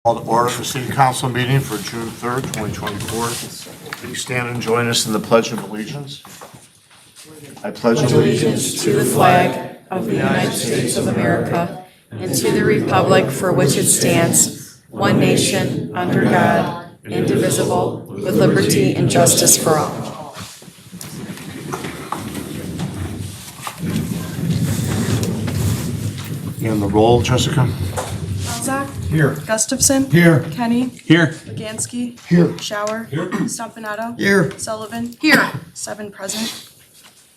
Call to order the City Council meeting for June 3rd, 2024. Please stand and join us in the Pledge of Allegiance. I pledge Allegiance to the flag of the United States of America and to the republic for which it stands, one nation, under God, indivisible, with liberty and justice for all. In the roll, Jessica. Zach. Here. Gustafson. Here. Kenny. Here. Legansky. Here. Shower. Here. Stompanato. Here. Sullivan. Here. 7 present.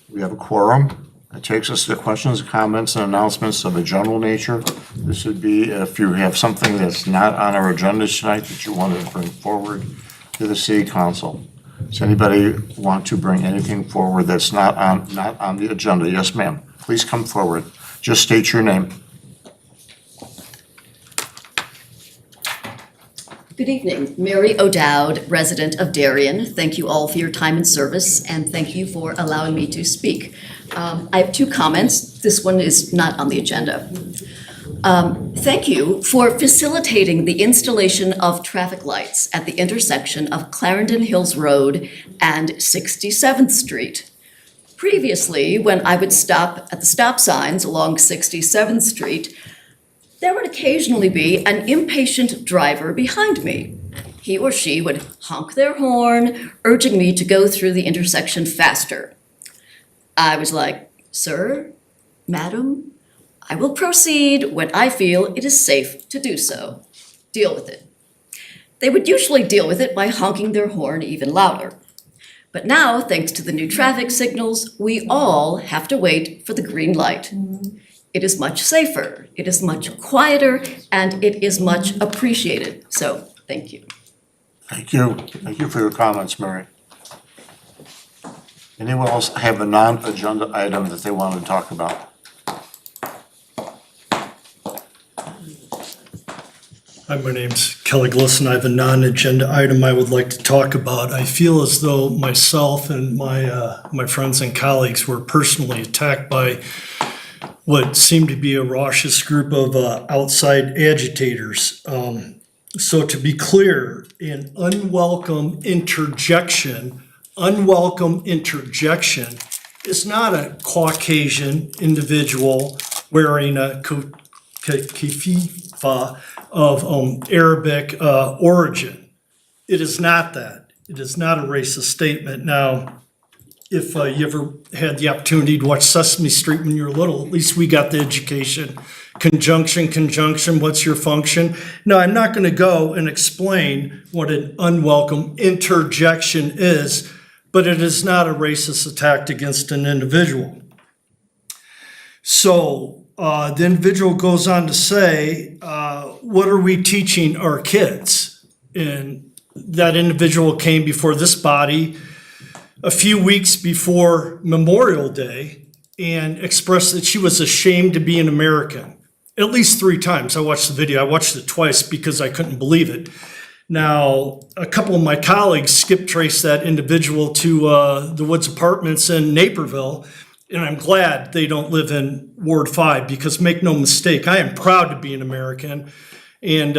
We have a quorum. It takes us to questions, comments, and announcements of a general nature. This would be if you have something that's not on our agenda tonight that you want to bring forward to the City Council. Does anybody want to bring anything forward that's not on the agenda? Yes, ma'am. Please come forward. Just state your name. Good evening. Mary O'Dowd, resident of Darien. Thank you all for your time and service, and thank you for allowing me to speak. I have 2 comments. This one is not on the agenda. Thank you for facilitating the installation of traffic lights at the intersection of Clarendon Hills Road and 67th Street. Previously, when I would stop at the stop signs along 67th Street, there would occasionally be an impatient driver behind me. He or she would honk their horn, urging me to go through the intersection faster. I was like, "Sir, madam, I will proceed when I feel it is safe to do so. Deal with it." They would usually deal with it by honking their horn even louder. But now, thanks to the new traffic signals, we all have to wait for the green light. It is much safer, it is much quieter, and it is much appreciated. So, thank you. Thank you. Thank you for your comments, Mary. Anyone else have a non-agenda item that they want to talk about? Hi, my name's Kelly Glisson. I have a non-agenda item I would like to talk about. I feel as though myself and my friends and colleagues were personally attacked by what seemed to be a raucous group of outside agitators. So to be clear, an unwelcome interjection is not a Caucasian individual wearing a kefifah of Arabic origin. It is not that. It is not a racist statement. Now, if you ever had the opportunity to watch Sesame Street when you were little, at least we got the education. Conjunction, what's your function? Now, I'm not going to go and explain what an unwelcome interjection is, but it is not a racist attack against an individual. So the individual goes on to say, what are we teaching our kids? And that individual came before this body a few weeks before Memorial Day and expressed that she was ashamed to be an American. At least 3 times. I watched the video. I watched it twice because I couldn't believe it. Now, a couple of my colleagues skip traced that individual to the Woods Apartments in Naperville, and I'm glad they don't live in Ward 5 because make no mistake, I am proud to be an American. And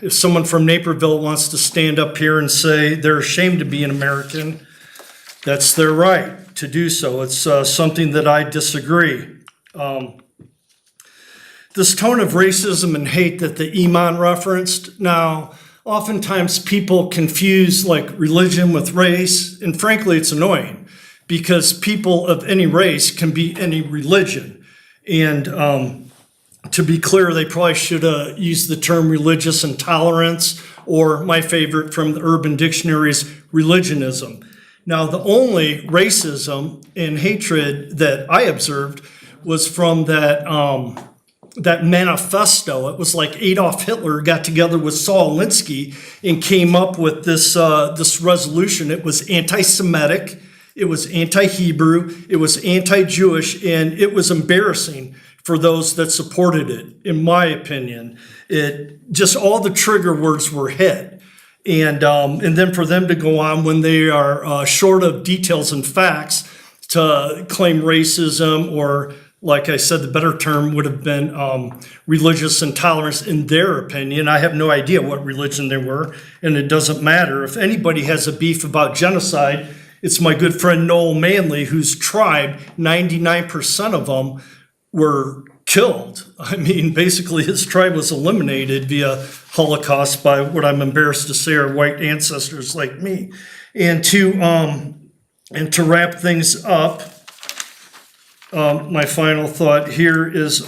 if someone from Naperville wants to stand up here and say they're ashamed to be an American, that's their right to do so. It's something that I disagree. This tone of racism and hate that the Iman referenced, now, oftentimes people confuse like religion with race, and frankly, it's annoying because people of any race can be any religion. And to be clear, they probably should use the term religious intolerance, or my favorite from the Urban Dictionary is religionism. Now, the only racism and hatred that I observed was from that manifesto. It was like Adolf Hitler got together with Saul Alinsky and came up with this resolution. It was anti-Semitic, it was anti-Hebrew, it was anti-Jewish, and it was embarrassing for those that supported it, in my opinion. It just all the trigger words were hit. And then for them to go on when they are short of details and facts to claim racism or like I said, the better term would have been religious intolerance in their opinion. I have no idea what religion they were, and it doesn't matter. If anybody has a beef about genocide, it's my good friend Noel Manley, whose tribe, 99% of them were killed. I mean, basically his tribe was eliminated via Holocaust by what I'm embarrassed to say are white ancestors like me. And to wrap things up, my final thought here is,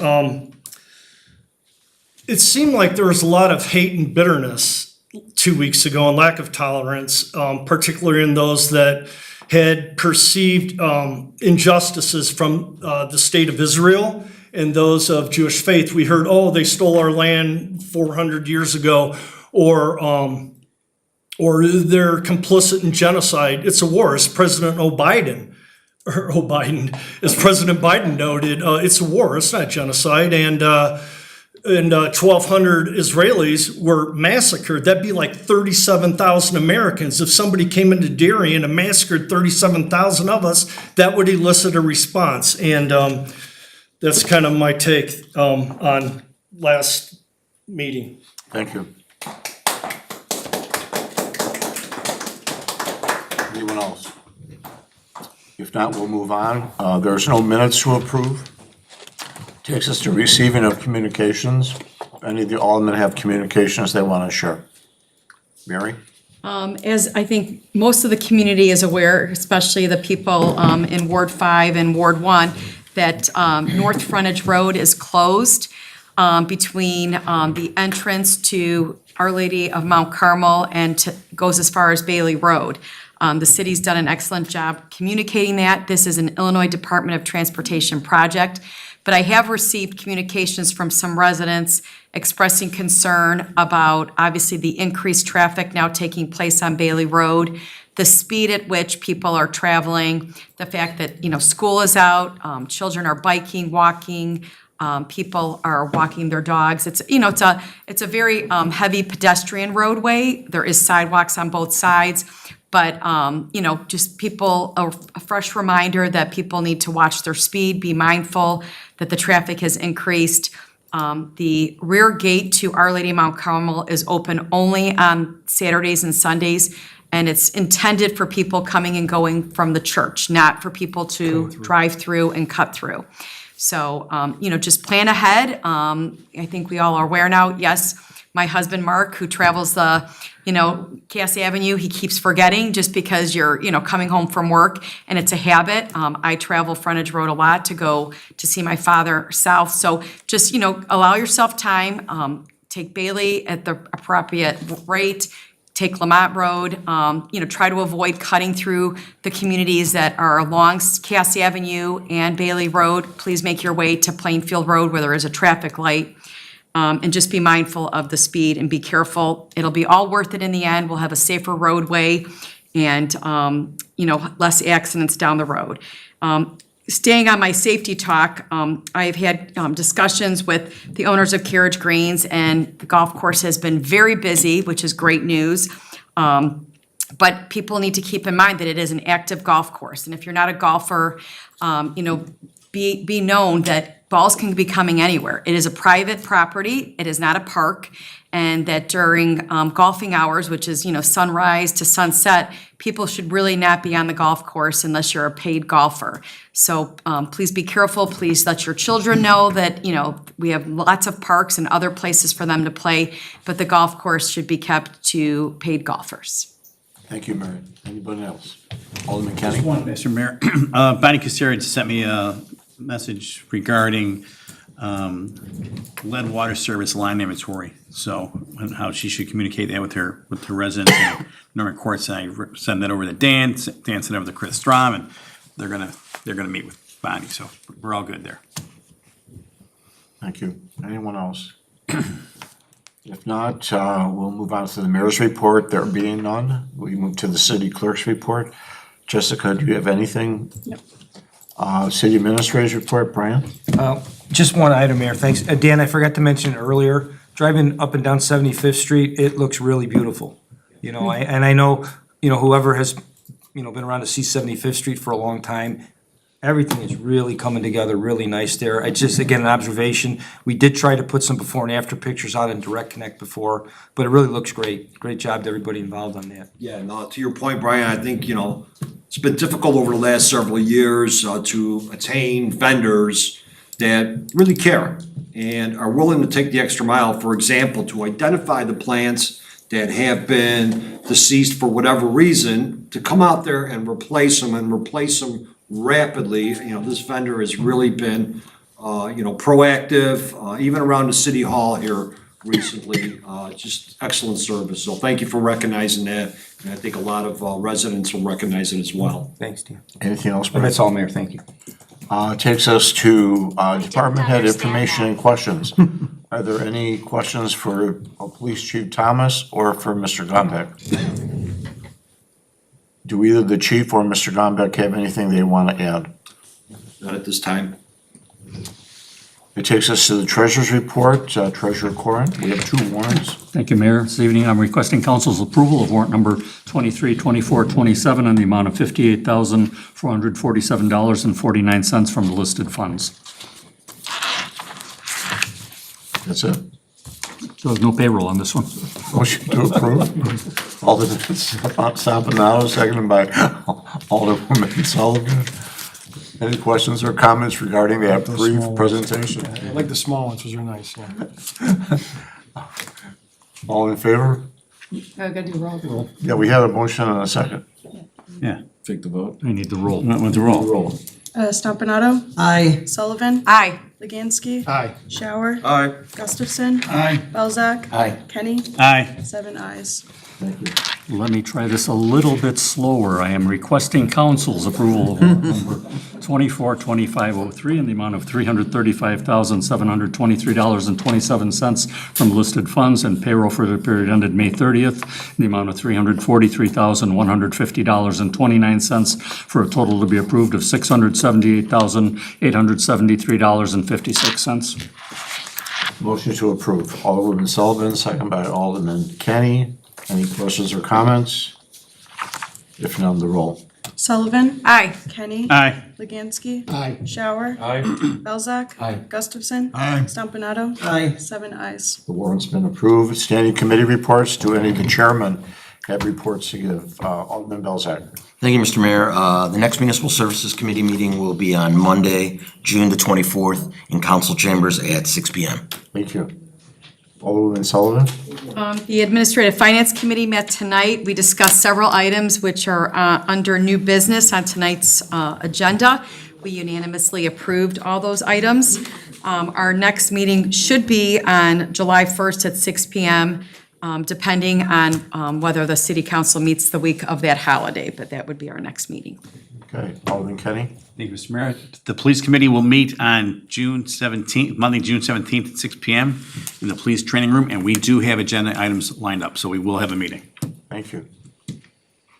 it seemed like there was a lot of hate and bitterness 2 weeks ago and lack of tolerance, particularly in those that had perceived injustices from the state of Israel and those of Jewish faith. We heard, oh, they stole our land 400 years ago, or they're complicit in genocide. It's a war, as President Biden noted, it's a war, it's not genocide. And 1,200 Israelis were massacred. That'd be like 37,000 Americans. If somebody came into Darien and massacred 37,000 of us, that would elicit a response. And that's kind of my take on last meeting. Thank you. Anyone else? If not, we'll move on. There's no minutes to approve. Takes us to receiving of communications. Any of the aldermen have communications they want to share? Mary? As I think most of the community is aware, especially the people in Ward 5 and Ward 1, that North Frontage Road is closed between the entrance to Our Lady of Mount Carmel and goes as far as Bailey Road. The city's done an excellent job communicating that. This is an Illinois Department of Transportation project. But I have received communications from some residents expressing concern about, obviously, the increased traffic now taking place on Bailey Road, the speed at which people are traveling, the fact that, school is out, children are biking, walking, people are walking their dogs. It's a very heavy pedestrian roadway. There is sidewalks on both sides. But, just people, a fresh reminder that people need to watch their speed, be mindful that the traffic has increased. The rear gate to Our Lady of Mount Carmel is open only on Saturdays and Sundays, and it's intended for people coming and going from the church, not for people to drive through and cut through. So, just plan ahead. I think we all are aware now, yes, my husband, Mark, who travels the, Cass Avenue, he keeps forgetting just because you're, coming home from work and it's a habit. I travel Frontage Road a lot to go to see my father south. So just, allow yourself time, take Bailey at the appropriate rate, take Lamont Road, try to avoid cutting through the communities that are along Cass Avenue and Bailey Road. Please make your way to Plainfield Road where there is a traffic light. And just be mindful of the speed and be careful. It'll be all worth it in the end. We'll have a safer roadway and, less accidents down the road. Staying on my safety talk, I've had discussions with the owners of Carriage Greens, and the golf course has been very busy, which is great news. But people need to keep in mind that it is an active golf course. And if you're not a golfer, be known that balls can be coming anywhere. It is a private property, it is not a park, and that during golfing hours, which is, sunrise to sunset, people should really not be on the golf course unless you're a paid golfer. So please be careful, please let your children know that, we have lots of parks and other places for them to play, but the golf course should be kept to paid golfers. Thank you, Mary. Anybody else? Alderman Kenny? One, Mr. Mayor. Bonnie Kassarian sent me a message regarding lead water service line inventory. So, and how she should communicate that with her residents in Norman Courts. And I send that over to Dan. Dan sent it over to Chris Strom, and they're gonna meet with Bonnie. So we're all good there. Thank you. Anyone else? If not, we'll move on to the mayor's report. There being none, we move to the city clerk's report. Jessica, do you have anything? Yep. City administrator's report, Brian? Just one item, Mayor, thanks. Dan, I forgot to mention earlier, driving up and down 75th Street, it looks really beautiful. I know, whoever has, been around to see 75th Street for a long time, Everything is really coming together really nice there. It's just, again, an observation. We did try to put some before and after pictures out in Direct Connect before, but it really looks great. Great job to everybody involved on that. Yeah, no, to your point, Brian, I think, it's been difficult over the last several years to attain vendors that really care and are willing to take the extra mile, for example, to identify the plants that have been deceased for whatever reason, to come out there and replace them rapidly. This vendor has really been, proactive, even around the city hall here recently. Just excellent service. So thank you for recognizing that. And I think a lot of residents will recognize it as well. Thanks, Dan. Anything else, But Brian? that's all, Mayor. Thank you. Takes us to department head information and questions. Are there any questions for Police Chief Thomas or for Mr. Gombeck? Do either the chief or Mr. Gombeck have anything they want to add? Not at this time. It takes us to the treasurer's report. Treasurer Corrin, we have 2 warrants. Thank you, Mayor. This evening, I'm requesting council's approval of warrant number 232427 in the amount of $58,447.49 from the listed funds. That's it. There was no payroll on this one. Motion to approve. Alderman Sampanato, seconded by Alderwoman Sullivan. Any questions or comments regarding that brief presentation? I like the small ones, those are nice, yeah. All in favor? I gotta do roll call. Yeah, we had a motion and a second. Yeah, Take the vote. I need the roll. Not with the roll. Stompanato, Aye. Sullivan, Aye. Leganski, Aye. Shower, Aye. Gustafson, Aye. Belzak, Aye. Kenny, Aye. 7 ayes. Let me try this a little bit slower. I am requesting council's approval of warrant number 242503 in the amount of $335,723.27 from listed funds and payroll for the period ended May 30th in the amount of $343,150.29 for a total to be approved of $678,873.56. Motion to approve. Alderwoman Sullivan, second by Alderman Kenny. Any questions or comments? If none, the roll. Sullivan, Aye. Kenny, Aye. Leganski, Aye. Shower, Aye. Belzak, Aye. Gustafson, Aye. Stompanato, Aye. 7 ayes. The warrant's been approved. Standing committee reports. Do any of the chairmen have reports to give? Alderman Belzak. Thank you, Mr. Mayor. The next Municipal Services Committee meeting will be on Monday, June the 24th, in council chambers at 6 p.m. Thank you. Alderwoman Sullivan. The Administrative Finance Committee met tonight. We discussed several items which are under new business on tonight's agenda. We unanimously approved all those items. Our next meeting should be on July 1st at 6 p.m., depending on whether the city council meets the week of that holiday, but that would be our next meeting. Okay, Alderman Kenny. Thank you, Mr. Mayor. The police committee will meet on June 17th, Monday, June 17th at 6 p.m. in the police training room, and we do have agenda items lined up, so we will have a meeting. Thank you.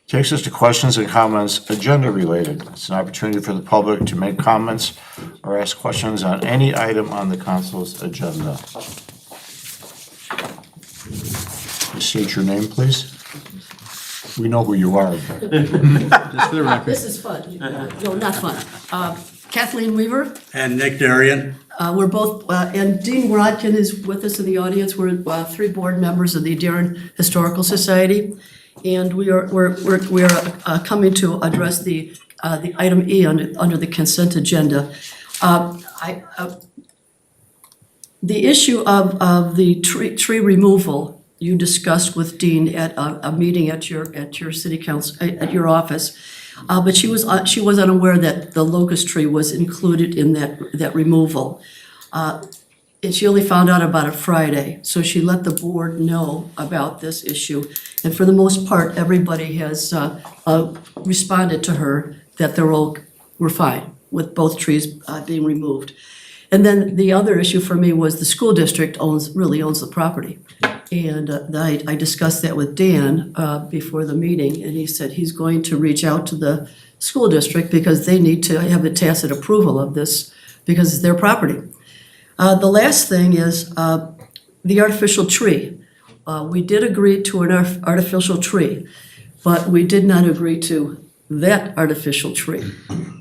Takes us to questions and comments, agenda related. It's an opportunity for the public to make comments or ask questions on any item on the council's agenda. State your name, please. We know who you are. Just for the record. This is fun. No, not fun. Kathleen Weaver, And Nick Darien. we're both, and Dean Rodkin is with us in the audience. We're 3 board members of the Darien Historical Society. And we are coming to address the item E under the consent agenda. The issue of the tree removal you discussed with Dean at a meeting at your city council, at your office. But she was unaware that the locust tree was included in that removal. And she only found out about it Friday, so she let the board know about this issue. And for the most part, everybody has responded to her that we're fine with both trees being removed. And then the other issue for me was the school district really owns the property. And I discussed that with Dan before the meeting, and he said he's going to reach out to the school district because they need to have a tacit approval of this because it's their property. The last thing is the artificial tree. We did agree to an artificial tree, but we did not agree to that artificial tree,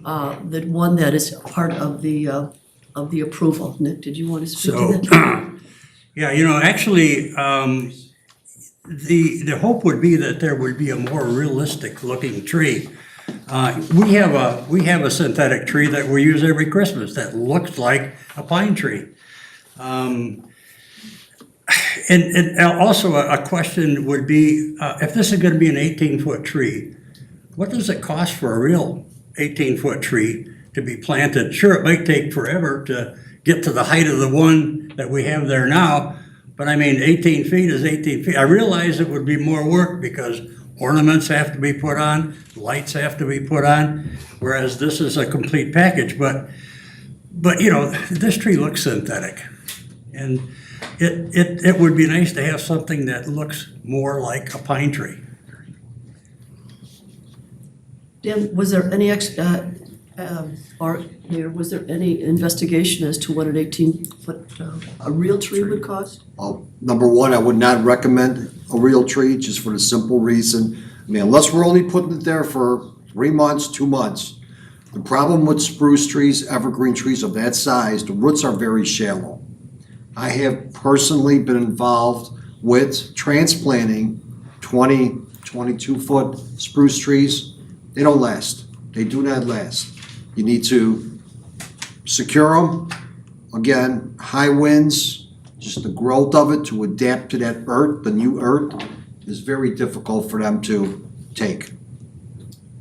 the one that is part of the approval. Nick, did you want to speak to that? Yeah, you know, actually, the hope would be that there would be a more realistic looking tree. We have a synthetic tree that we use every Christmas that looks like a pine tree. And also a question would be, if this is gonna be an 18-foot tree, what does it cost for a real 18-foot tree to be planted? Sure, it might take forever to get to the height of the one that we have there now, but I mean, 18 feet is 18 feet. I realize it would be more work because ornaments have to be put on, lights have to be put on, whereas this is a complete package, but you know, this tree looks synthetic. And it would be nice to have something that looks more like a pine tree. Dan, was there any was there any investigation as to what an 18-foot a real tree would cost? Number one, I would not recommend a real tree, just for the simple reason, I mean, unless we're only putting it there for 3 months, 2 months. The problem with spruce trees, evergreen trees of that size, the roots are very shallow. I have personally been involved with transplanting 20, 22-foot spruce trees. They don't last. They do not last. You need to secure them. Again, high winds, just the growth of it to adapt to that earth, the new earth, is very difficult for them to take.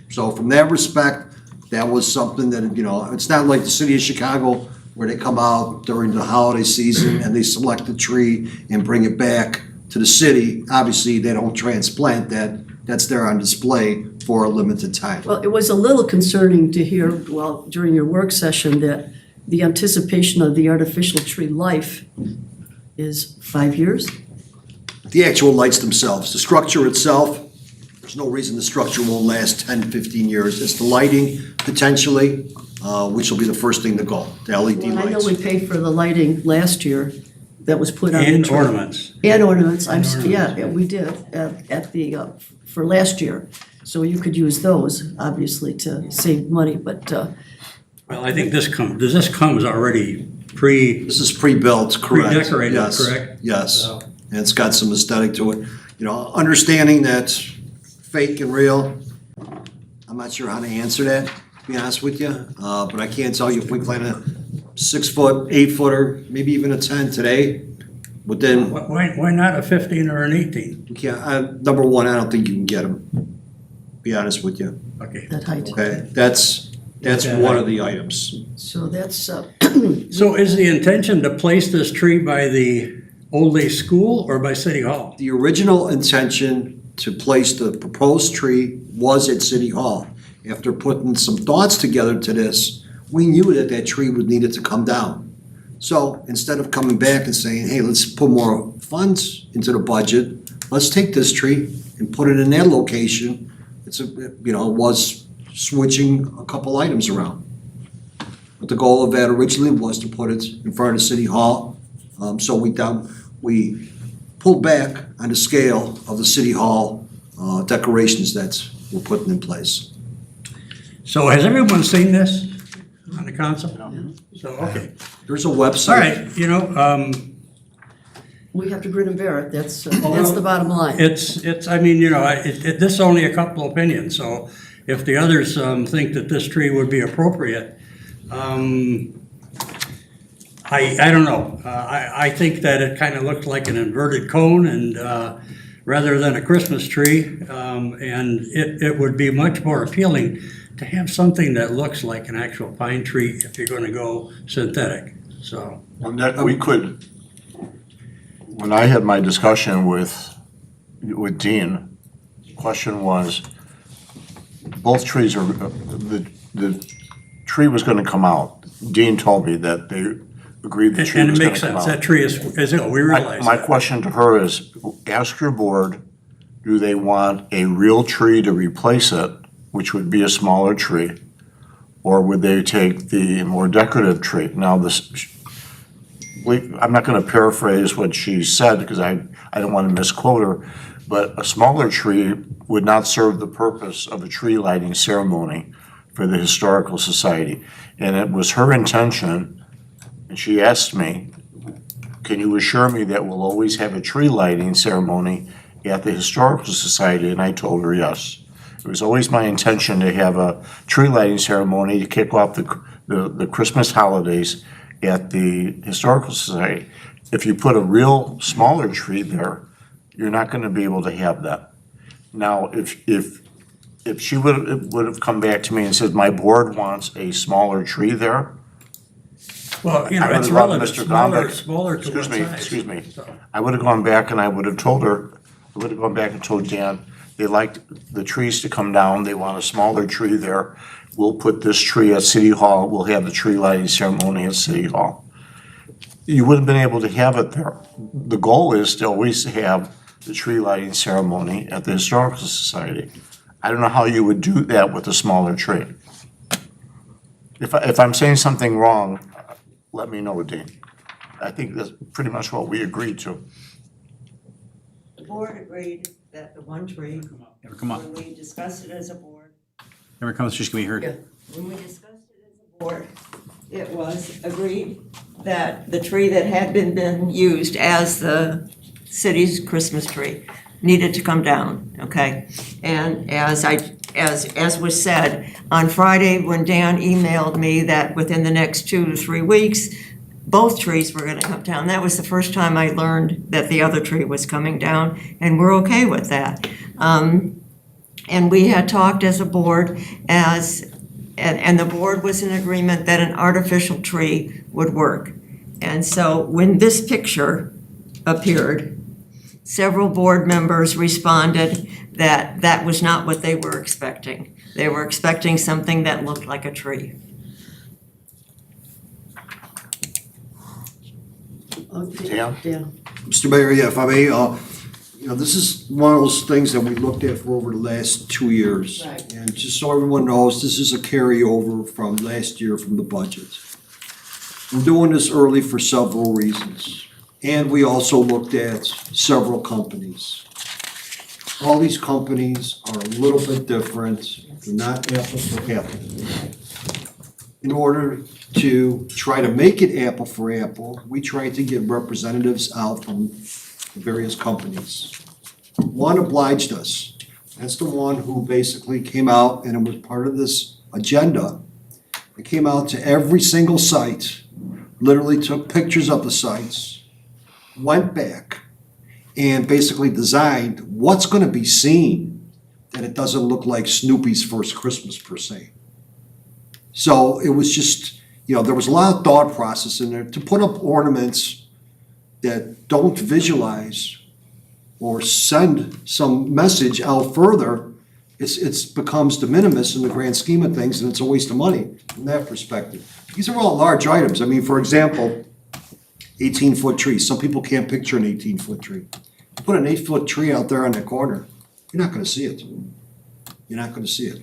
So from that respect, that was something that, you know, it's not like the city of Chicago where they come out during the holiday season and they select a tree and bring it back to the city. Obviously, they don't transplant that. That's there on display for a limited time. Well, it was a little concerning to hear, well, during your work session, that the anticipation of the artificial tree life is 5 years? The actual lights themselves, the structure itself, there's no reason the structure won't last 10, 15 years. It's the lighting, potentially, which will be the first thing to go, the LED Well, I know lights. we paid for the lighting last year that was put on the And tree. ornaments. And ornaments, And ornaments. yeah, we did at the, for last year. So you could use those, obviously, to save money, but Well, I think this comes already This is pre-built, correct? Pre-decorated, Yes, correct? Yes, So- and it's got some aesthetic to it. You know, understanding that fake and real, I'm not sure how to answer that, to be honest with you. But I can tell you if we plant a 6-foot, 8-footer, maybe even a 10 today, within, why not a 15 or an 18? we can't, number one, I don't think you can get them, be honest with you. Okay. that height. Okay, that's one of the items. So that's, So is the intention to place this tree by the Old Day School or by City Hall? The original intention to place the proposed tree was at City Hall. After putting some thoughts together to this, we knew that that tree would need it to come down. So instead of coming back and saying, hey, let's put more funds into the budget, let's take this tree and put it in that location. It's a, you know, it was switching a couple items around. But the goal of that originally was to put it in front of City Hall. So we pulled back on the scale of the City Hall decorations that were put in place. So has everyone seen this on the council? So, okay. There's a website. All right, you know, we have to grin and bear it, that's the bottom line. it's, I mean, you know, this is only a couple opinions, so if the others think that this tree would be appropriate, I don't know. I think that it kind of looked like an inverted cone and rather than a Christmas tree, and it would be much more appealing to have something that looks like an actual pine tree if you're gonna go synthetic, so. And that we could, when I had my discussion with Dean, the question was, both trees are, the tree was gonna come out. Dean told me that they agreed the tree And was it gonna makes come out. sense, that tree is ill, we realize My that. question to her is, ask your board, do they want a real tree to replace it, which would be a smaller tree? Or would they take the more decorative tree? Now, I'm not gonna paraphrase what she said, because I don't wanna misquote her, but a smaller tree would not serve the purpose of a tree lighting ceremony for the Historical Society. And it was her intention, and she asked me, can you assure me that we'll always have a tree lighting ceremony at the Historical Society? And I told her yes. It was always my intention to have a tree lighting ceremony to kick off the Christmas holidays at the Historical Society. If you put a real smaller tree there, you're not gonna be able to have that. Now, if she would have come back to me and said, my board wants a smaller tree there, Well, you know, I would it's have gone to relative, Mr. Gombeck. smaller to what size? Excuse me. So- I would have gone back and I would have told her, I would have gone back and told Dan, they like the trees to come down, they want a smaller tree there. We'll put this tree at City Hall, we'll have the tree lighting ceremony at City Hall. You wouldn't have been able to have it there. The goal is to always have the tree lighting ceremony at the Historical Society. I don't know how you would do that with a smaller tree. If I'm saying something wrong, let me know, Dean. I think that's pretty much what we agreed to. The board agreed that the one tree, Never come up. when we discussed it as a board, Never comes, she's gonna be heard. when we discussed it as a board, it was agreed that the tree that had been used as the city's Christmas tree needed to come down, okay? And as was said, on Friday, when Dan emailed me that within the next 2 to 3 weeks, both trees were gonna come down, that was the first time I learned that the other tree was coming down, and we're okay with that. And we had talked as a board and the board was in agreement that an artificial tree would work. And so when this picture appeared, several board members responded that that was not what they were expecting. They were expecting something that looked like a tree. Dan? Dan. Mr. Mayor, yeah, if I may, this is one of those things that we looked at for over the last 2 years. Right. And just so everyone knows, this is a carryover from last year from the budget. We're doing this early for several reasons. And we also looked at several companies. All these companies are a little bit different, they're not apple for apple. In order to try to make it apple for apple, we tried to get representatives out from the various companies. One obliged us. That's the one who basically came out, and it was part of this agenda. It came out to every single site, literally took pictures of the sites, went back, and basically designed what's gonna be seen, that it doesn't look like Snoopy's First Christmas per se. So it was just, there was a lot of thought process in there to put up ornaments that don't visualize or send some message out further. It's becomes de minimis in the grand scheme of things, and it's a waste of money from that perspective. These are all large items. I mean, for example, 18-foot trees. Some people can't picture an 18-foot tree. Put an 8-foot tree out there on the corner, you're not gonna see it. You're not gonna see it.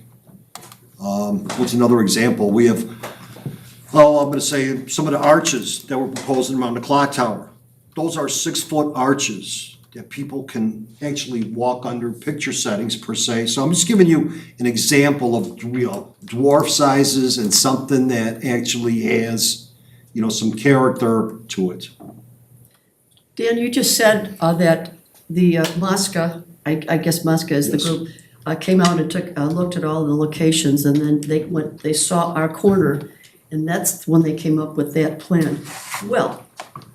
What's another example? We have, I'm gonna say some of the arches that we're proposing around the clock tower. Those are 6-foot arches that people can actually walk under picture settings per se. So I'm just giving you an example of, dwarf sizes and something that actually has, some character to it. Dan, you just said that the Mosca, I guess Mosca is the Yes. group, came out and looked at all the locations, and then they saw our corner, and that's when they came up with that plan. Well,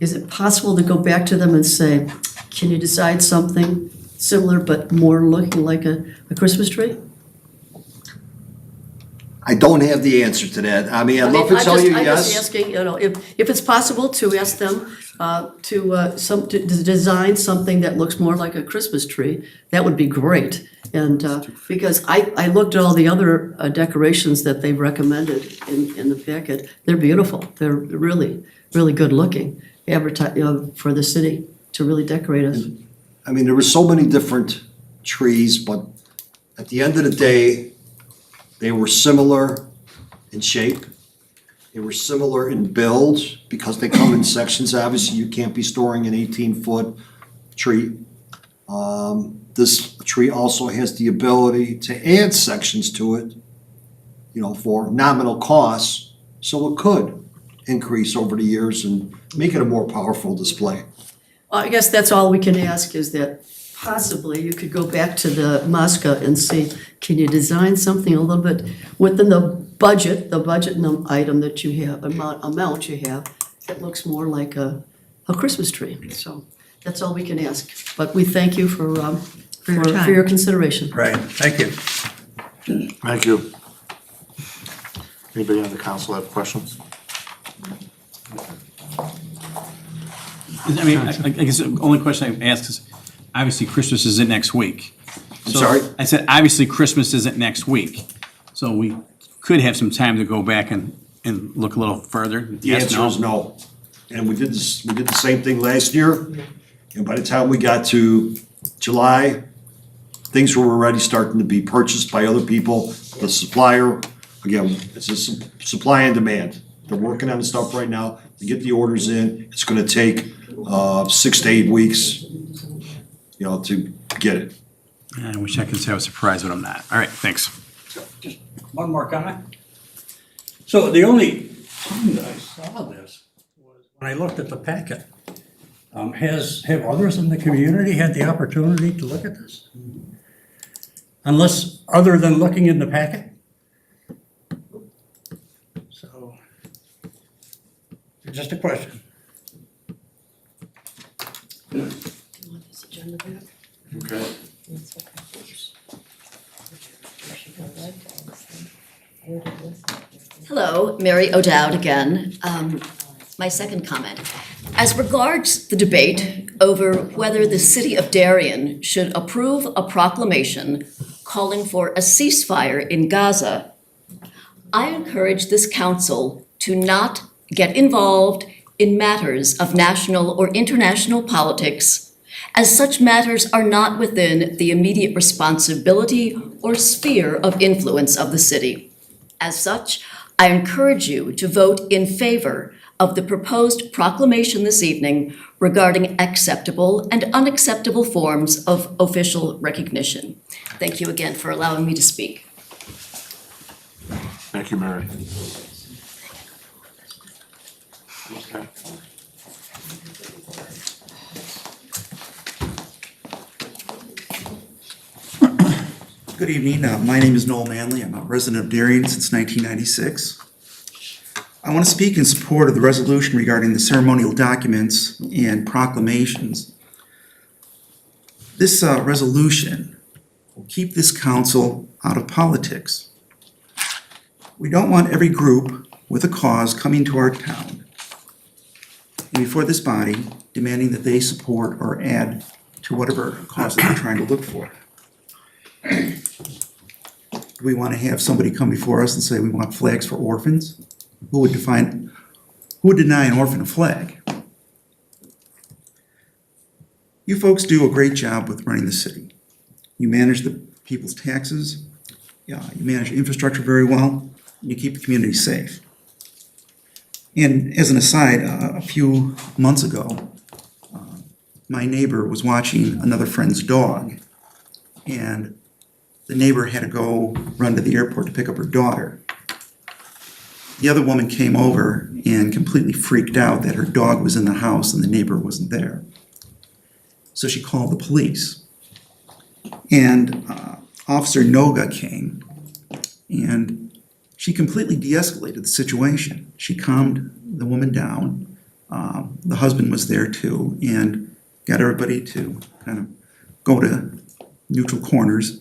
is it possible to go back to them and say, can you decide something similar but more looking like a Christmas tree? I don't have the answer to that. I mean, I'd love to tell you I'm just yes. asking, if it's possible to ask them to design something that looks more like a Christmas tree, that would be great. And because I looked at all the other decorations that they've recommended in the packet, they're beautiful. They're really, really good looking, for the city to really decorate us. I mean, there were so many different trees, but at the end of the day, they were similar in shape. They were similar in build because they come in sections. Obviously, you can't be storing an 18-foot tree. This tree also has the ability to add sections to it, for nominal costs, so it could increase over the years and make it a more powerful display. Well, I guess that's all we can ask is that possibly you could go back to the Mosca and see, can you design something a little bit within the budget item that you have, amount you have, that looks more like a Christmas tree. So that's all we can ask. But we thank you for your consideration. Right, thank you. Thank you. Anybody on the council have questions? I mean, I guess the only question I ask is, obviously Christmas isn't next week. I'm So- sorry? I said, obviously Christmas isn't next week, so we could have some time to go back and look a little further. The answer is no. And we did the same thing last year, and by the time we got to July, things were already starting to be purchased by other people. The supplier, again, it's a supply and demand. They're working on the stuff right now, to get the orders in. It's gonna take 6 to 8 weeks, to get it. I wish I could say I was surprised, but I'm not. All right, thanks. Just one more comment. So the only time that I saw this was when I looked at the packet. Have others in the community had the opportunity to look at this? Unless, other than looking in the packet? So, just a question. Okay. Hello, Mary O'Dowd again. My second comment. As regards the debate over whether the city of Darien should approve a proclamation calling for a ceasefire in Gaza, I encourage this council to not get involved in matters of national or international politics, as such matters are not within the immediate responsibility or sphere of influence of the city. As such, I encourage you to vote in favor of the proposed proclamation this evening regarding acceptable and unacceptable forms of official recognition. Thank you again for allowing me to speak. Thank you, Mary. Okay. Good evening. My name is Noel Manley. I'm a resident of Darien since 1996. I want to speak in support of the resolution regarding the ceremonial documents and proclamations. This resolution will keep this council out of politics. We don't want every group with a cause coming to our town and before this body demanding that they support or add to whatever cause that they're trying to look for. Do we want to have somebody come before us and say we want flags for orphans? Who would deny an orphan a flag? You folks do a great job with running the city. You manage the people's taxes, you manage infrastructure very well, and you keep the community safe. And as an aside, a few months ago, my neighbor was watching another friend's dog, and the neighbor had to go run to the airport to pick up her daughter. The other woman came over and completely freaked out that her dog was in the house and the neighbor wasn't there. So she called the police. And Officer Noga came, and she completely de-escalated the situation. She calmed the woman down. The husband was there too, and got everybody to kind of go to neutral corners.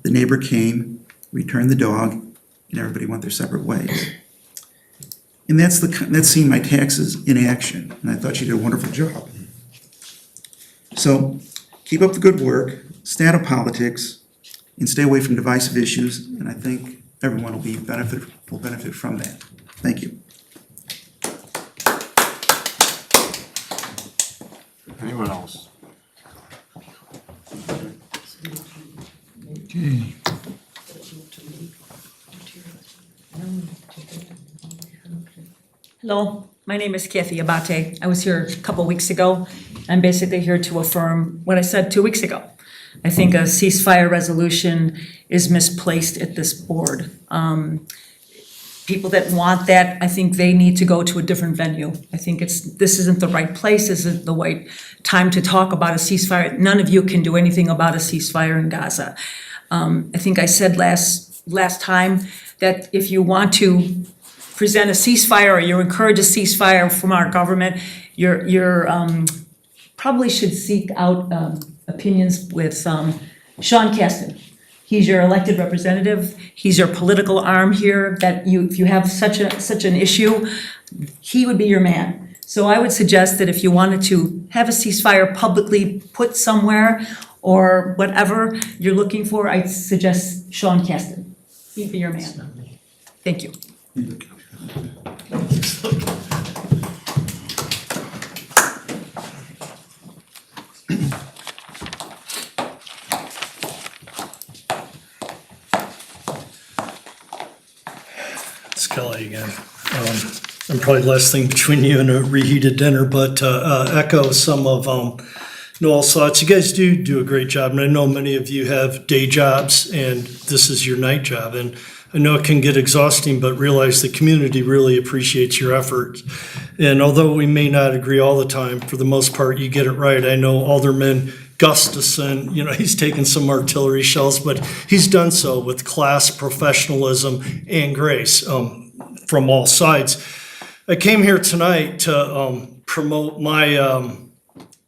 The neighbor came, returned the dog, and everybody went their separate ways. And that's seeing my taxes in action, and I thought she did a wonderful job. So keep up the good work, stay out of politics, and stay away from divisive issues, and I think everyone will benefit from that. Thank you. Anyone else? Hello, my name is Kathy Abate. I was here a couple weeks ago. I'm basically here to affirm what I said 2 weeks ago. I think a ceasefire resolution is misplaced at this board. People that want that, I think they need to go to a different venue. I think this isn't the right place, this isn't the right time to talk about a ceasefire. None of you can do anything about a ceasefire in Gaza. I think I said last time that if you want to present a ceasefire or you encourage a ceasefire from our government, you're probably should seek out opinions with Sean Caston. He's your elected representative. He's your political arm here. That if you have such an issue, he would be your man. So I would suggest that if you wanted to have a ceasefire publicly put somewhere or whatever you're looking for, I'd suggest Sean Caston. He'd be your man. Thank you. It's Kelly again. And probably last thing between you and a reheated dinner, but echo some of Noel's thoughts. You guys do a great job, and I know many of you have day jobs, and this is your night job. And I know it can get exhausting, but realize the community really appreciates your efforts. And although we may not agree all the time, for the most part, you get it right. I know Alderman Gustafson, he's taken some artillery shells, but he's done so with class, professionalism, and grace from all sides. I came here tonight to promote my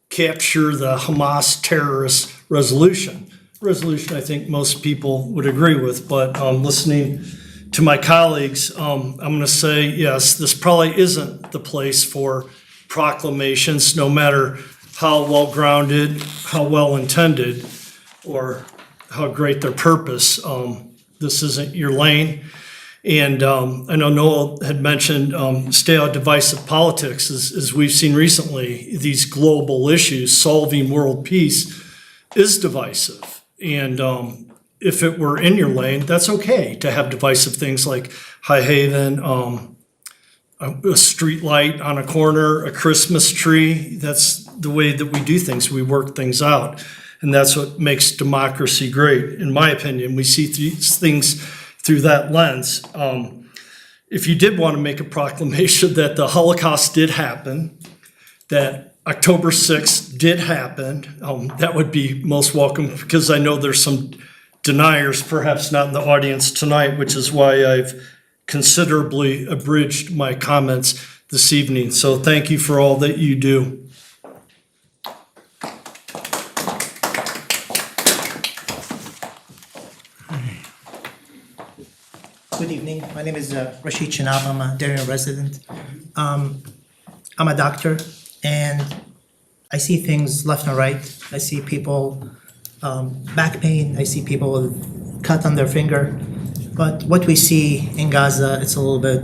Capture the Hamas Terrorist resolution. Resolution I think most people would agree with, but listening to my colleagues, I'm going to say, yes, this probably isn't the place for proclamations, no matter how well-grounded, how well-intended, or how great their purpose. This isn't your lane. And I know Noel had mentioned stay out of divisive politics. As we've seen recently, these global issues, solving world peace, is divisive. And if it were in your lane, that's okay to have divisive things like High Haven, a street light on a corner, a Christmas tree. That's the way that we do things. We work things out. And that's what makes democracy great. In my opinion, we see these things through that lens. If you did want to make a proclamation that the Holocaust did happen, that October 6th did happen, that would be most welcome, because I know there's some deniers, perhaps not in the audience tonight, which is why I've considerably abridged my comments this evening. So thank you for all that you do. Good evening. My name is Rashid Chinab. I'm a Darien resident. I'm a doctor, and I see things left and right. I see people back pain. I see people with cut on their finger. But what we see in Gaza, it's a little bit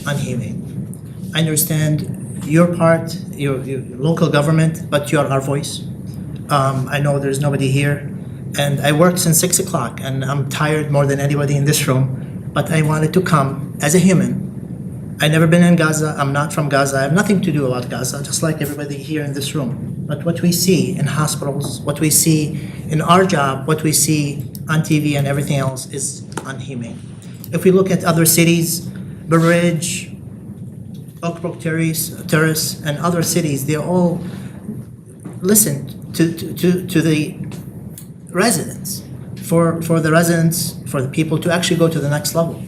unhumane. I understand your part, your local government, but you are our voice. I know there's nobody here, and I worked since 6 o'clock, and I'm tired more than anybody in this room. But I wanted to come as a human. I've never been in Gaza. I'm not from Gaza. I have nothing to do about Gaza, just like everybody here in this room. But what we see in hospitals, what we see in our job, what we see on TV and everything else is unhumane. If we look at other cities, Ridge, Oak Brook Terrace, and other cities, they all listened to the residents. For the residents, for the people to actually go to the next level.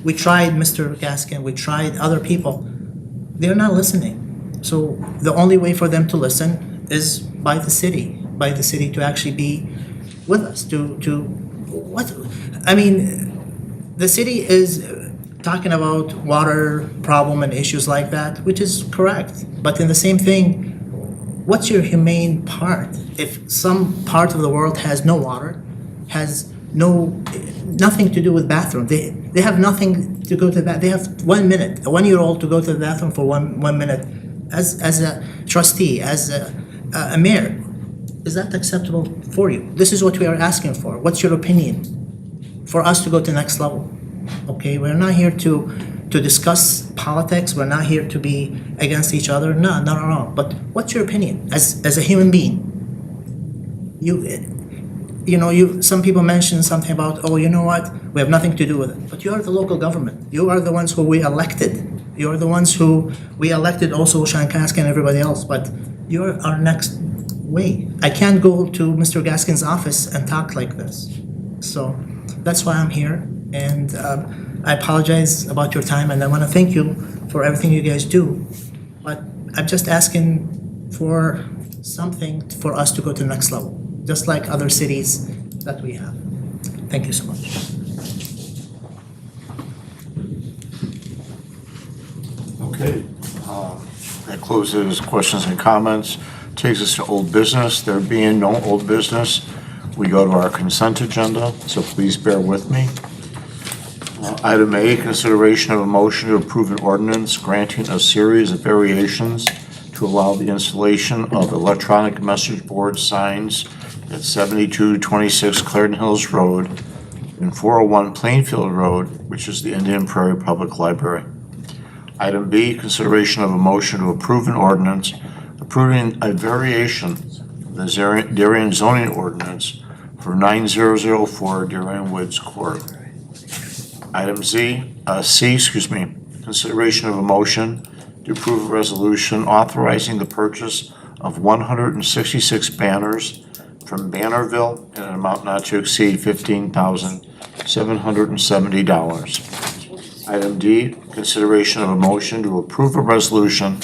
We tried Mr. Gaskin, we tried other people. They're not listening. So the only way for them to listen is by the city to actually be with us, the city is talking about water problem and issues like that, which is correct. But in the same thing, what's your humane part? If some part of the world has no water, has nothing to do with bathroom. They have nothing to go to the bathroom. They have 1 minute, a 1-year-old to go to the bathroom for one minute. As a trustee, as a mayor, is that acceptable for you? This is what we are asking for. What's your opinion for us to go to the next level? Okay, we're not here to to discuss politics. We're not here to be against each other. No, not at all. But what's your opinion as a human being? Some people mention something about, oh, you know what? We have nothing to do with it. But you are the local government. You are the ones who we elected. You are the ones who we elected, also Sean Kaskin and everybody else. But you're our next way. I can't go to Mr. Gaskin's office and talk like this. So that's why I'm here. And I apologize about your time, and I want to thank you for everything you guys do. But I'm just asking for something for us to go to the next level, just like other cities that we have. Thank you so much. Okay, that closes questions and comments. Takes us to old business. There being no old business, we go to our consent agenda, so please bear with me. Item A, consideration of a motion to approve an ordinance granting a series of variations to allow the installation of electronic message board signs at 7226 Clarendon Hills Road and 401 Plainfield Road, which is the Indian Prairie Public Library. Item B, consideration of a motion to approve an ordinance approving a variation of the Darien zoning ordinance for 9004 Darien Woods Court. Item C, consideration of a motion to approve a resolution authorizing the purchase of 166 banners from Bannerville in an amount not to exceed $15,770. Item D, consideration of a motion to approve a resolution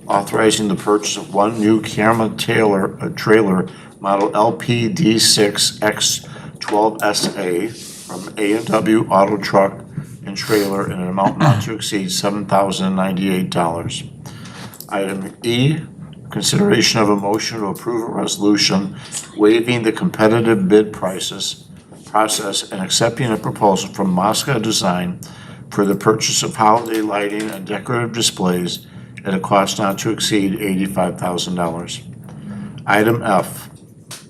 authorizing the purchase of one new camera trailer model LPD6X12SA from A&W Auto Truck and Trailer in an amount not to exceed $7,098. Item E, consideration of a motion to approve a resolution waiving the competitive bid process and accepting a proposal from Mosca Design for the purchase of holiday lighting and decorative displays at a cost not to exceed $85,000. Item F,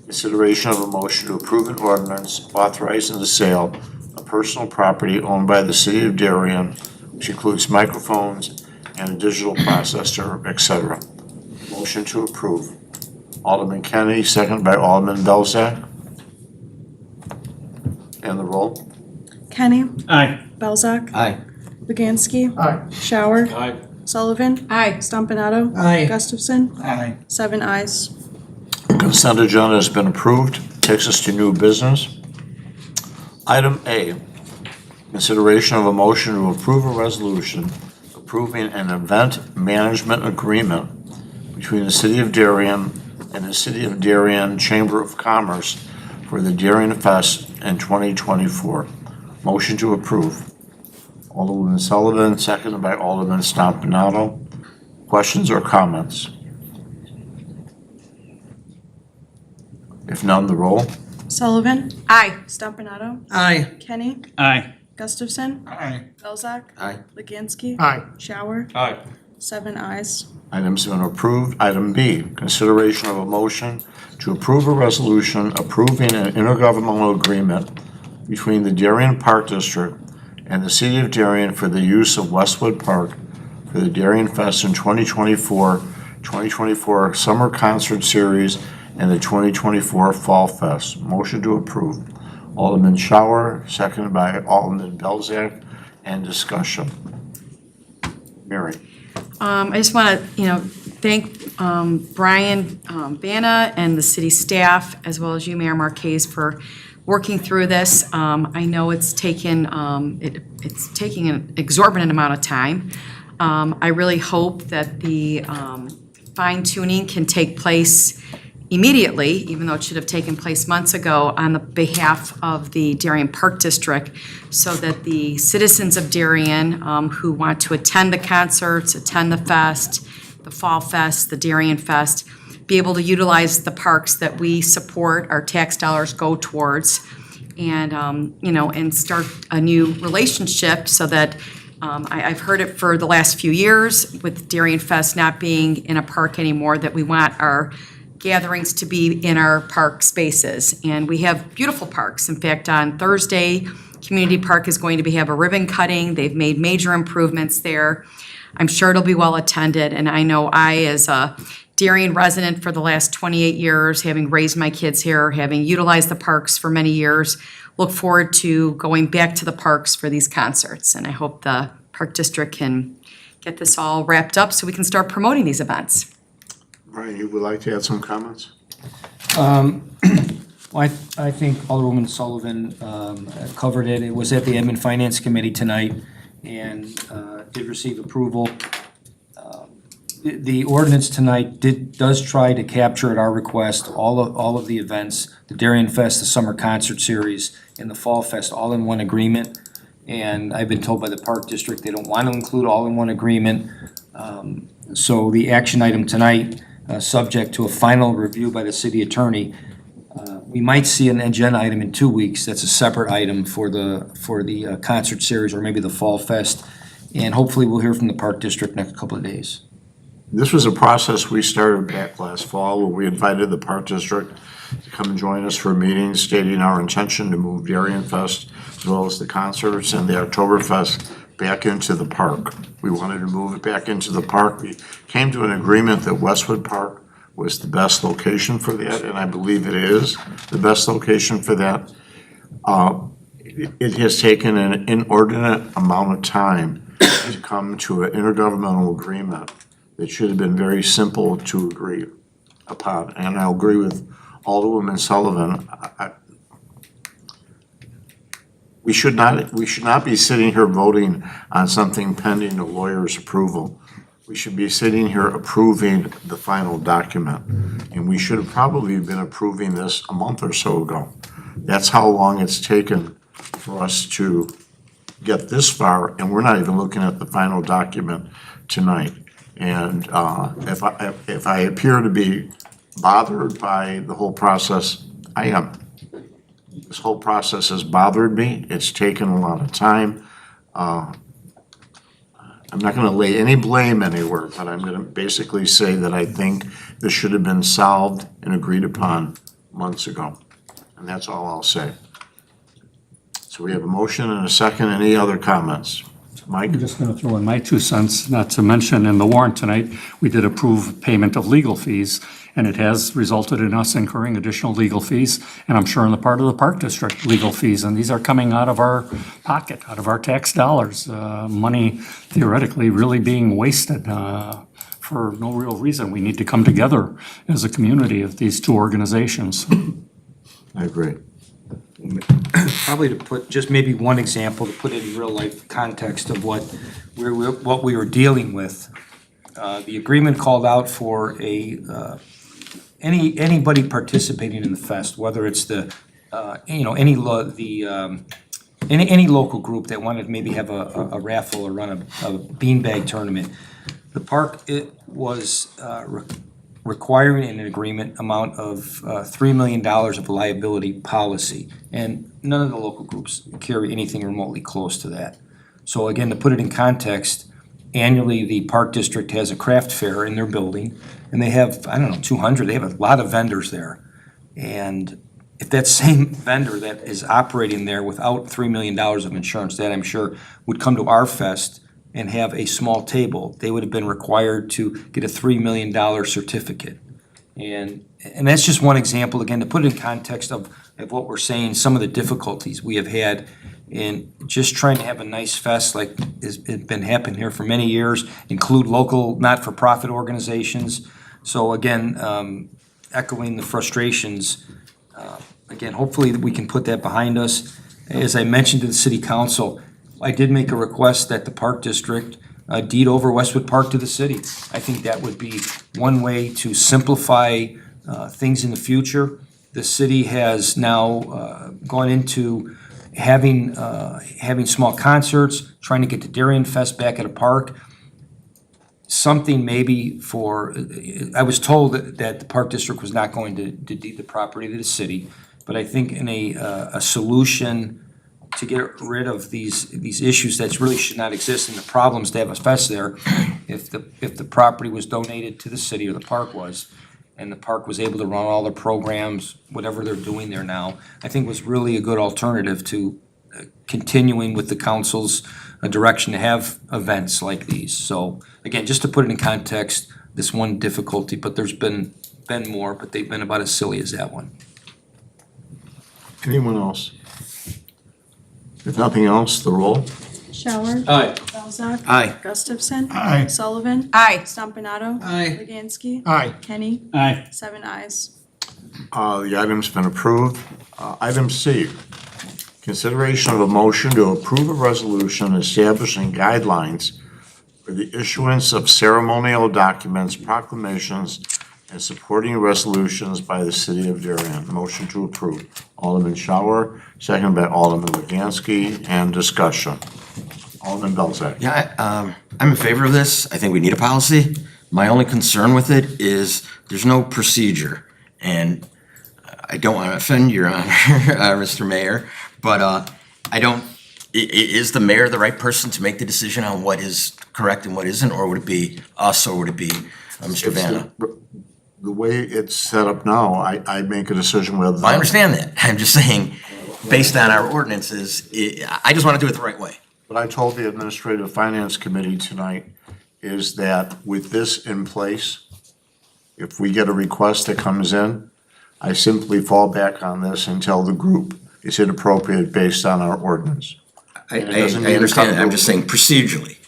consideration of a motion to approve an ordinance authorizing the sale of personal property owned by the city of Darien, which includes microphones and a digital processor, etc. Motion to approve. Alderman Kennedy, second by Alderman Belzak. And the roll. Kenny? Aye. Belzak? Aye. Luganski? Aye. Shower? Aye. Sullivan? Aye. Stompanato? Aye. Gustafson? Aye. 7 ayes. Consent agenda has been approved. Takes us to new business. Item A, consideration of a motion to approve a resolution approving an event management agreement between the City of Darien and the City of Darien Chamber of Commerce for the Darien Fest in 2024. Motion to approve. Alderman Sullivan, seconded by Alderman Stompanato. Questions or comments? If none, the roll. Sullivan? Aye. Stompanato? Aye. Kenny? Aye. Gustafson? Aye. Belzak? Aye. Luganski? Aye. Shower? Aye. 7 ayes. Items have been approved. Item B, consideration of a motion to approve a resolution approving an intergovernmental agreement between the Darien Park District and the City of Darien for the use of Westwood Park for the Darien Fest in 2024 Summer Concert Series and the 2024 Fall Fest. Motion to approve. Alderman Shower, seconded by Alderman Belzak, and discussion. Mary. I just want to, thank Brian Bana and the city staff, as well as you, Mayor Marquez, for working through this. I know it's taking an exorbitant amount of time. I really hope that the fine tuning can take place immediately, even though it should have taken place months ago, on the behalf of the Darien Park District, so that the citizens of Darien who want to attend the concerts, attend the fest, the Fall Fest, the Darien Fest, be able to utilize the parks that we support, our tax dollars go towards, and, and start a new relationship so that I've heard it for the last few years with Darien Fest not being in a park anymore, that we want our gatherings to be in our park spaces. And we have beautiful parks. In fact, on Thursday, Community Park is going to have a ribbon cutting. They've made major improvements there. I'm sure it'll be well attended, and I know I, as a Darien resident for the last 28 years, having raised my kids here, having utilized the parks for many years, look forward to going back to the parks for these concerts. And I hope the Park District can get this all wrapped up so we can start promoting these events. Brian, you would like to add some comments? Well, I think Alderwoman Sullivan covered it. It was at the Admin Finance Committee tonight and did receive approval. The ordinance tonight does try to capture at our request all of the events, the Darien Fest, the Summer Concert Series, and the Fall Fest, all in one agreement. And I've been told by the Park District they don't want to include all in one agreement. So the action item tonight, subject to a final review by the city attorney, we might see an agenda item in 2 weeks. That's a separate item for the concert series or maybe the Fall Fest. And hopefully we'll hear from the Park District next couple of days. This was a process we started back last fall where we invited the Park District to come and join us for a meeting stating our intention to move Darien Fest as well as the concerts and the Oktoberfest back into the park. We wanted to move it back into the park. We came to an agreement that Westwood Park was the best location for that, and I believe it is the best location for that. It has taken an inordinate amount of time to come to an intergovernmental agreement that should have been very simple to agree upon. And I agree with Alderwoman Sullivan. We should not be sitting here voting on something pending a lawyer's approval. We should be sitting here approving the final document. And we should have probably been approving this a month or so ago. That's how long it's taken for us to get this far, and we're not even looking at the final document tonight. And if I appear to be bothered by the whole process, I am. This whole process has bothered me. It's taken a lot of time. I'm not gonna lay any blame anywhere, but I'm gonna basically say that I think this should have been solved and agreed upon months ago. And that's all I'll say. So we have a motion and a second. Any other comments? Mike? I'm just going to throw in my 2 cents, not to mention in the warrant tonight, we did approve payment of legal fees, and it has resulted in us incurring additional legal fees, and I'm sure on the part of the Park District, legal fees, and these are coming out of our pocket, out of our tax dollars. Money theoretically really being wasted for no real reason. We need to come together as a community of these two organizations. I agree. Probably to put just maybe one example to put it in real life context of what we were dealing with. The agreement called out for anybody participating in the fest, whether it's any local group that wanted to maybe have a raffle or run a beanbag tournament. The park was requiring an agreement amount of $3 million of liability policy, and none of the local groups carry anything remotely close to that. So again, to put it in context, annually the Park District has a craft fair in their building, and they have, 200, they have a lot of vendors there. And if that same vendor that is operating there without $3 million of insurance, that I'm sure would come to our fest and have a small table, they would have been required to get a $3 million certificate. And that's just one example, again, to put it in context of what we're saying, some of the difficulties we have had in just trying to have a nice fest like has been happening here for many years, include local not-for-profit organizations. So again, echoing the frustrations, again, hopefully that we can put that behind us. As I mentioned to the city council, I did make a request that the Park District deed over Westwood Park to the city. I think that would be one way to simplify things in the future. The city has now gone into having small concerts, trying to get the Darien Fest back at a park. Something maybe I was told that the Park District was not going to deed the property to the city, but I think in a solution to get rid of these issues that really should not exist and the problems to have a fest there, if the property was donated to the city, or the park was, and the park was able to run all the programs, whatever they're doing there now, I think was really a good alternative to continuing with the council's direction to have events like these. So again, just to put it in context, this one difficulty, but there's been more, but they've been about as silly as that one. Anyone else? If nothing else, the roll. Shower. Aye. Belzak. Aye. Gustafson. Aye. Sullivan. Aye. Stompanato. Aye. Leganski. Aye. Kenny. Aye. 7 ayes. The item's been approved. Item C, consideration of a motion to approve a resolution establishing guidelines for the issuance of ceremonial documents, proclamations, and supporting resolutions by the city of Darien. Motion to approve. Alderman Shower, second by Alderman Leganski, and discussion. Alderman Belzak. Yeah, I'm in favor of this. I think we need a policy. My only concern with it is there's no procedure. And I don't want to offend your honor, Mr. Mayor, but is the mayor the right person to make the decision on what is correct and what isn't? Or would it be us, or would it be Mr. Vanna? The way it's set up now, I make a decision whether. I understand that. I'm just saying, based on our ordinances, I just want to do it the right way. What I told the Administrative Finance Committee tonight is that with this in place, if we get a request that comes in, I simply fall back on this and tell the group it's inappropriate based on our ordinance. I understand. I'm just saying procedurally,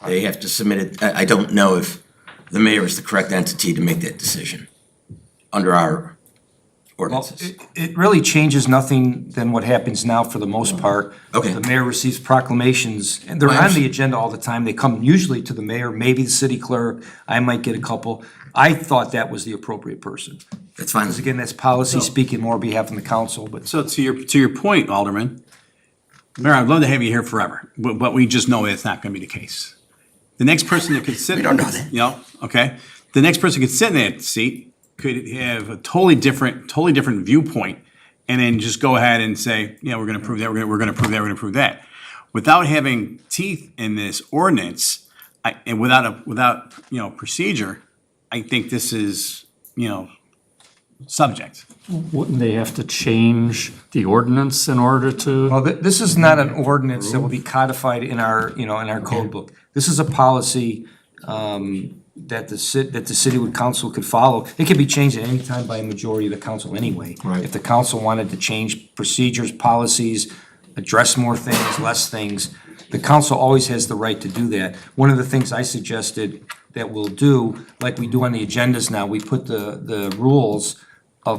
they have to submit it. I don't know if the mayor is the correct entity to make that decision under our Well, ordinances. it really changes nothing than what happens now for the most part. Okay. The mayor receives proclamations, and they're on the agenda all the time. They come usually to the mayor, maybe the city clerk. I might get a couple. I thought that was the appropriate person. That's fine. Because again, that's policy speaking more on behalf of the council, but So to your point, Alderman, Mayor, I'd love to have you here forever, but we just know it's not gonna be the case. The next person that could sit. We don't know that. You know, okay? The next person could sit in that seat, could have a totally different viewpoint, and then just go ahead and say, yeah, we're gonna prove that, we're gonna prove that, we're gonna prove that. Without having teeth in this ordinance, and without procedure, I think this is, subject. Wouldn't they have to change the ordinance in order to? well, this is not an ordinance that will be codified in our, in our code book. This is a policy that the city council could follow. It could be changed at any time by a majority of the council anyway. Right. If the council wanted to change procedures, policies, address more things, less things, the council always has the right to do that. One of the things I suggested that we'll do, like we do on the agendas now, we put the rules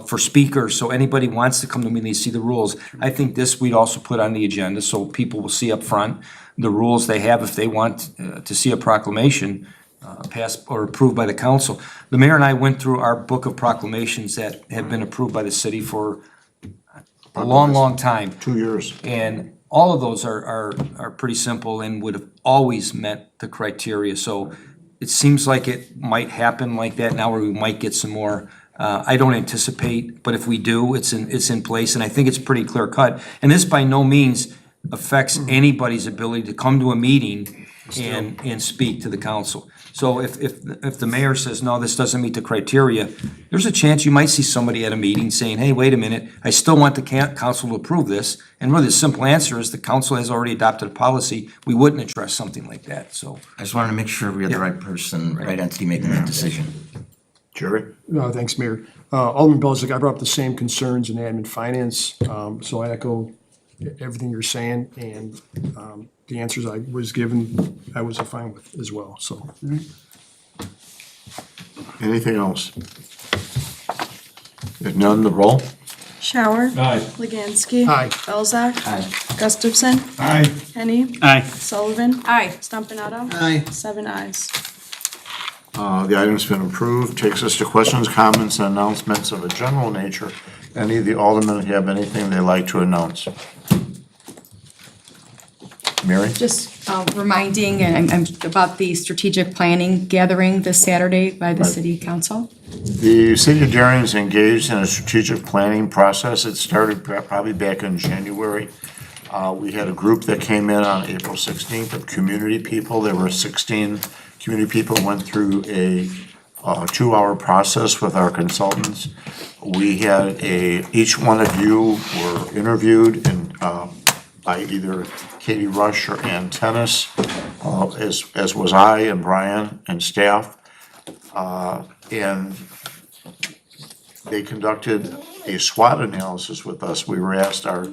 for speakers, so anybody wants to come to me and they see the rules. I think this we'd also put on the agenda, so people will see up front the rules they have if they want to see a proclamation passed or approved by the council. The mayor and I went through our book of proclamations that have been approved by the city for a long, long time. 2 years. And all of those are pretty simple and would have always met the criteria. So it seems like it might happen like that now, where we might get some more. I don't anticipate, but if we do, it's in place, and I think it's pretty clear cut. And this by no means affects anybody's ability to come to a meeting and speak to the council. So if the mayor says, no, this doesn't meet the criteria, there's a chance you might see somebody at a meeting saying, hey, wait a minute, I still want the council to approve this. And really, the simple answer is the council has already adopted a policy. We wouldn't address something like that, so. I just wanted to make sure we had the right person, right entity making that decision. Jerry? Thanks, Mayor. Alderman Belzak, I brought up the same concerns in admin finance, so I echo everything you're saying, and the answers I was given, I was fine with as well, so. Anything else? If none, the roll. Shower. Aye. Leganski. Aye. Belzak. Aye. Gustafson. Aye. Kenny. Aye. Sullivan. Aye. Stompanato. Aye. 7 ayes. The item's been approved. Takes us to questions, comments, and announcements of a general nature. Any of the aldermen have anything they'd like to announce? Mary? Just reminding about the strategic planning gathering this Saturday by the city council. The city of Darien is engaged in a strategic planning process. It started probably back in January. We had a group that came in on April 16th of community people. There were 16 community people, went through a 2-hour process with our consultants. We had each one of you were interviewed and by either Katie Rush or Ann Tennis, as was I and Brian and staff. And they conducted a SWOT analysis with us. We were asked our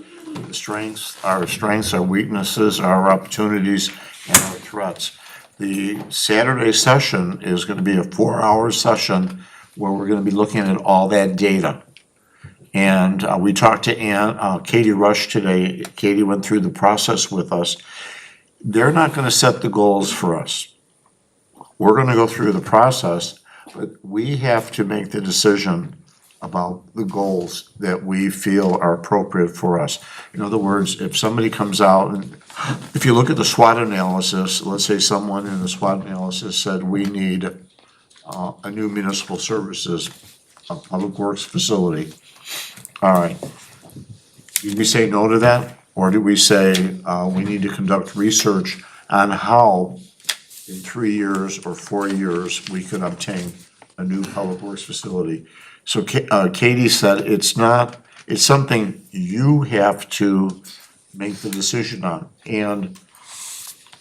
strengths, our weaknesses, our opportunities, and our threats. The Saturday session is going to be a 4-hour session where we're going to be looking at all that data. And we talked to Katie Rush today. Katie went through the process with us. They're not going to set the goals for us. We're going to go through the process, but we have to make the decision about the goals that we feel are appropriate for us. In other words, if somebody comes out and, if you look at the SWOT analysis, let's say someone in the SWOT analysis said, we need a new municipal services, a public works facility. All right. Do we say no to that? Or do we say, we need to conduct research on how in 3 years or 4 years we could obtain a new public works facility? So Katie said it's something you have to make the decision on. And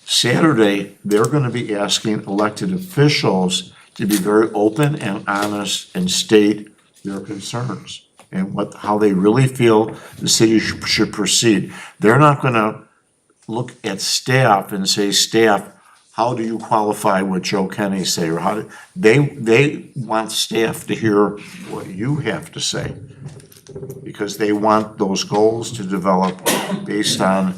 Saturday, they're going to be asking elected officials to be very open and honest and state their concerns and how they really feel the city should proceed. They're not going to look at staff and say, staff, how do you qualify what Joe Kenny say? Or how do they want staff to hear what you have to say, because they want those goals to develop based on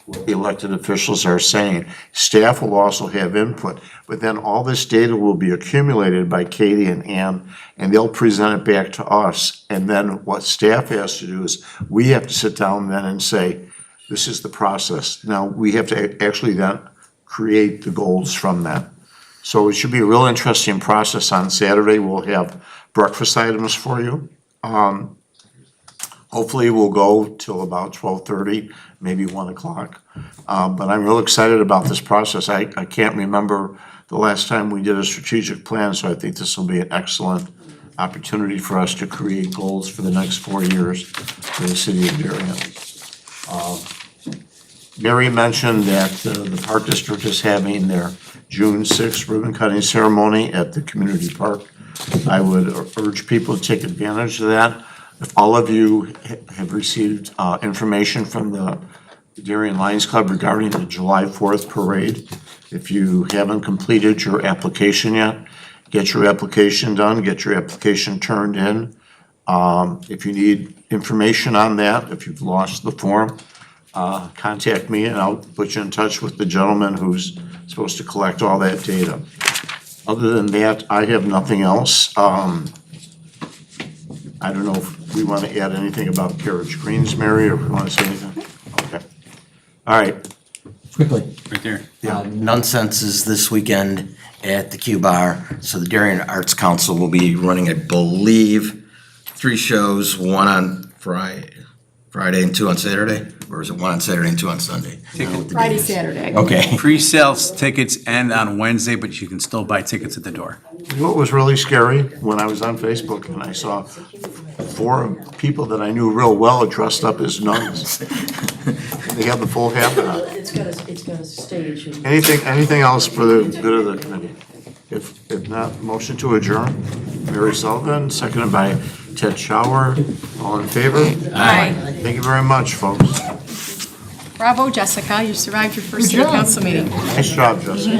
what the elected officials are saying. Staff will also have input, but then all this data will be accumulated by Katie and Ann, and they'll present it back to us. And then what staff has to do is we have to sit down then and say, this is the process. Now, we have to actually then create the goals from that. So it should be a real interesting process on Saturday. We'll have breakfast items for you. Hopefully we'll go till about 12:30, maybe 1 o'clock. But I'm real excited about this process. I can't remember the last time we did a strategic plan, so I think this will be an excellent opportunity for us to create goals for the next 4 years for the city of Darien. Mary mentioned that the Park District is having their June 6th ribbon cutting ceremony at the community park. I would urge people to take advantage of that. If all of you have received information from the Darien Lions Club regarding the July 4th parade, if you haven't completed your application yet, get your application done, get your application turned in. If you need information on that, if you've lost the form, contact me and I'll put you in touch with the gentleman who's supposed to collect all that data. Other than that, I have nothing else. I don't know if we want to add anything about Carriage Greens, Mary, or if we want to say anything. Okay. All right. Quickly. Right there. Nonsense is this weekend at the Q Bar. So the Darien Arts Council will be running, I believe, 3 shows, one on Friday and 2 on Saturday, or is it 1 on Saturday and 2 on Sunday? Friday, Saturday. Okay. Pre-sales tickets end on Wednesday, but you can still buy tickets at the door. You know what was really scary? When I was on Facebook and I saw 4 people that I knew real well dressed up as nuns. They have the full habit on. It's got a stage. And Anything else for the good of the committee? If not, motion to adjourn. Mary Sullivan, seconded by Ted Schauer. All in favor? Aye. Thank you very much, folks. Bravo, Jessica, you survived your first city council meeting. Nice job, Jessica.